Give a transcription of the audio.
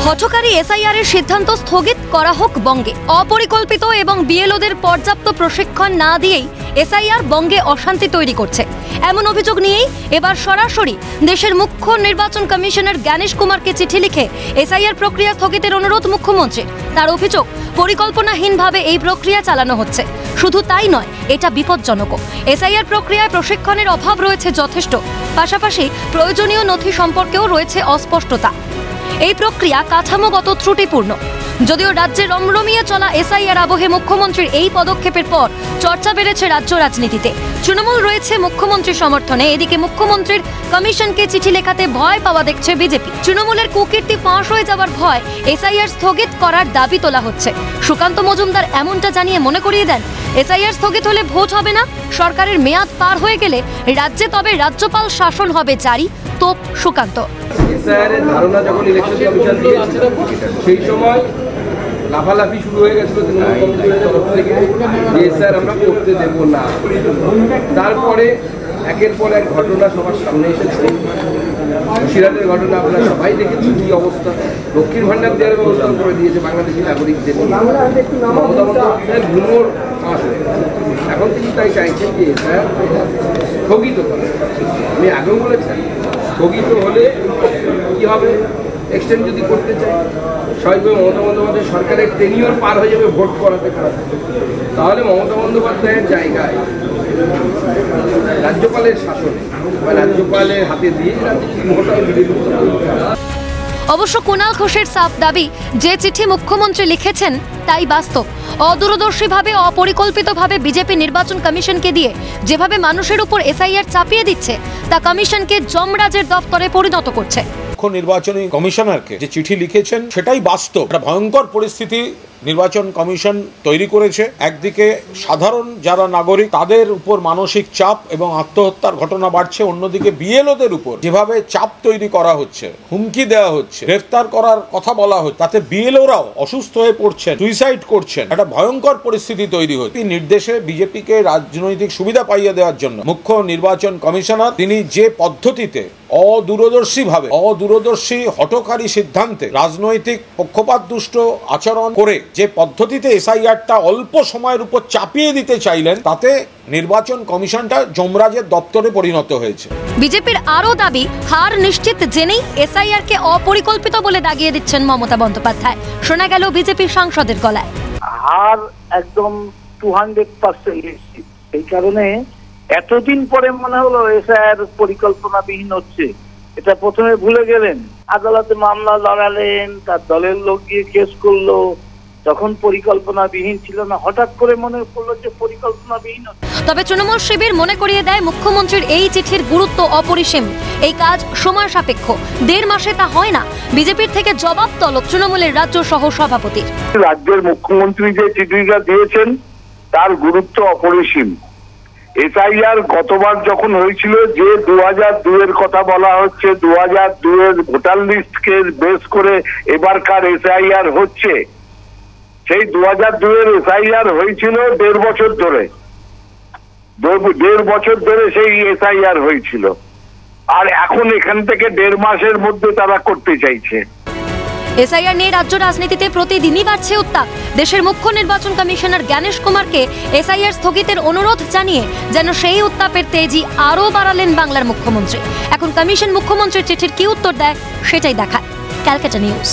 হঠকারী SIR এর সিদ্ধান্ত স্থগিত করা হোক বঙ্গে। অপরিকল্পিত এবং বিএলওদের পর্যাপ্ত প্রশিক্ষণ না দিয়েই এসআইআর বঙ্গে অশান্তি তৈরি করছে, এমন অভিযোগ নিয়েই এবার সরাসরি দেশের মুখ্য নির্বাচন কমিশনার জ্ঞানেশ কুমারকে চিঠি লিখে এসআইআর প্রক্রিয়া স্থগিতের অনুরোধ মুখ্যমন্ত্রীর। তার অভিযোগ, পরিকল্পনাহীনভাবে এই প্রক্রিয়া চালানো হচ্ছে। শুধু তাই নয়, এটা বিপজ্জনকও। এসআইআর প্রক্রিয়ায় প্রশিক্ষণের অভাব রয়েছে যথেষ্ট, পাশাপাশি প্রয়োজনীয় নথি সম্পর্কেও রয়েছে অস্পষ্টতা। এই প্রক্রিয়া কাঠামোগত ত্রুটিপূর্ণ। যদিও রাজ্যে রমরমিয়ে চলা এসআইআর আবহে মুখ্যমন্ত্রীর এই পদক্ষেপের পর চর্চা বেড়েছে রাজ্য রাজনীতিতে। তৃণমূল রয়েছে মুখ্যমন্ত্রীর সমর্থনে, এদিকে মুখ্যমন্ত্রীর কমিশনকে চিঠি লেখাতে ভয় পাওয়া দেখছে বিজেপি। তৃণমূলের কুকীর্তি ফাঁস হয়ে যাওয়ার ভয় এসআইআর স্থগিত করার দাবি তোলা হচ্ছে। সুকান্ত মজুমদার এমনটা জানিয়ে মনে করিয়ে দেন, এসআইআর স্থগিত হলে ভোট হবে না, সরকারের মেয়াদ পার হয়ে গেলে রাজ্যে তবে রাজ্যপাল শাসন হবে জারি। তোপ সুকান্ত। এসআইআরের ধারণা যখন ইলেকশন কমিশন দিয়েছিল সেই সময় লাফালাফি শুরু হয়ে গেছিল তৃণমূল কংগ্রেসের তরফ থেকে যে এসআইআর আমরা করতে দেব না। তারপরে একের পর এক ঘটনা সবার সামনে এসেছে। মুর্শিদাবাদের ঘটনা আপনারা সবাই দেখেছি, কি অবস্থা। লক্ষ্মীর ভান্ডার দেওয়ার ব্যবস্থা করে দিয়েছে বাংলাদেশি নাগরিকদের। মমতা বন্দ্যোপাধ্যায়ের ঘুমোর ফাঁস হয়ে গেছে। এখন তিনি তাই চাইছেন যে এসআইআর স্থগিত করা। আমি আগেও বলেছেন, স্থগিত হলে কি হবে, এক্সটেন্ড যদি করতে চাই, স্বাভাবিকভাবে মমতা বন্দ্যোপাধ্যায় সরকারের টেনিওর পার হয়ে যাবে ভোট করাতে। তাহলে মমতা বন্দ্যোপাধ্যায়ের জায়গায় রাজ্যপালের শাসনে বা রাজ্যপালের হাতে দিয়ে অবশ্য কুণাল ঘোষের সাফ দাবি, যে চিঠি মুখ্যমন্ত্রী লিখেছেন তাই বাস্তব। অদূরদর্শীভাবে, অপরিকল্পিতভাবে বিজেপি নির্বাচন কমিশনকে দিয়ে যেভাবে মানুষের উপর এসআইআর চাপিয়ে দিচ্ছে, তা কমিশনকে যমরাজের দপ্তরে পরিণত করছে। মুখ্য নির্বাচনী কমিশনারকে যে চিঠি লিখেছেন সেটাই বাস্তব। একটা ভয়ঙ্কর পরিস্থিতি নির্বাচন কমিশন তৈরি করেছে। একদিকে সাধারণ যারা নাগরিক তাদের উপর মানসিক চাপ এবং আত্মহত্যার ঘটনা বাড়ছে, অন্যদিকে বিএলওদের উপর যেভাবে চাপ তৈরি করা হচ্ছে, হুমকি দেওয়া হচ্ছে, গ্রেফতার করার কথা বলা হচ্ছে, তাতে বিএলওরাও অসুস্থ হয়ে পড়ছেন, সুইসাইড করছেন। একটা ভয়ঙ্কর পরিস্থিতি তৈরি হচ্ছে। নির্দেশে বিজেপিকে রাজনৈতিক সুবিধা পাইয়ে দেওয়ার জন্য মুখ্য নির্বাচন কমিশনার তিনি যে পদ্ধতিতে অদূরদর্শী হঠকারী সিদ্ধান্তে রাজনৈতিক পক্ষপাত দুষ্ট আচরণ করে যে পদ্ধতিতে এসআইআরটা অল্প সময়ের উপর চাপিয়ে দিতে চাইলেন, তাতে নির্বাচন কমিশনটা যমরাজের দপ্তরে পরিণত হয়েছে। বিজেপির আরও দাবি, হার নিশ্চিত জেনেই এসআইআর কে অপরিকল্পিত বলে দাগিয়ে দিচ্ছেন মমতা বন্দ্যোপাধ্যায়। শোনা গেল বিজেপির সাংসদের গলায়, হার একদম 200% এই কারণে এতদিন পরে মনে হলো এসআইআর পরিকল্পনাবিহীন হচ্ছে। এটা প্রথমে ভুলে গেলেন, আদালতে মামলা লড়ালেন, তার দলের লোক গিয়ে কেস করলো, তখন পরিকল্পনাবিহীন ছিল না। হঠাৎ করে মনে পড়লো যে পরিকল্পনাবিহীন হচ্ছে। তবে তৃণমূল শিবির মনে করিয়ে দেয়, মুখ্যমন্ত্রীর এই চিঠির গুরুত্ব অপরিসীম। এই কাজ সময় সাপেক্ষ, 1.5 মাসে তা হয় না। বিজেপির থেকে জবাব তলব তৃণমূলের রাজ্য সহ সভাপতির। রাজ্যের মুখ্যমন্ত্রী যে চিঠিটা দিয়েছেন তার গুরুত্ব অপরিসীম। এসআইআর গতবার যখন হয়েছিল, যে 2002 কথা বলা হচ্ছে, 2002 ভোটার লিস্টকে বেস করে এবারকার এসআইআর হচ্ছে। সেই 2002 এসআইআর হয়েছিল 1.5 বছর ধরে। 1.5 বছর ধরে সেই এসআইআর হয়েছিল, আর এখন এখান থেকে 1.5 মাসের মধ্যে তারা করতে চাইছে। এসআইআর নিয়ে রাজ্য রাজনীতিতে প্রতিদিনই বাড়ছে উত্তাপ। দেশের মুখ্য নির্বাচন কমিশনার জ্ঞানেশ কুমারকে এসআইআর স্থগিতের অনুরোধ জানিয়ে যেন সেই উত্তাপের তেজি আরও বাড়ালেন বাংলার মুখ্যমন্ত্রী। এখন কমিশন মুখ্যমন্ত্রীর চিঠির কি উত্তর দেয় সেটাই দেখায় ক্যালকাটা নিউজ।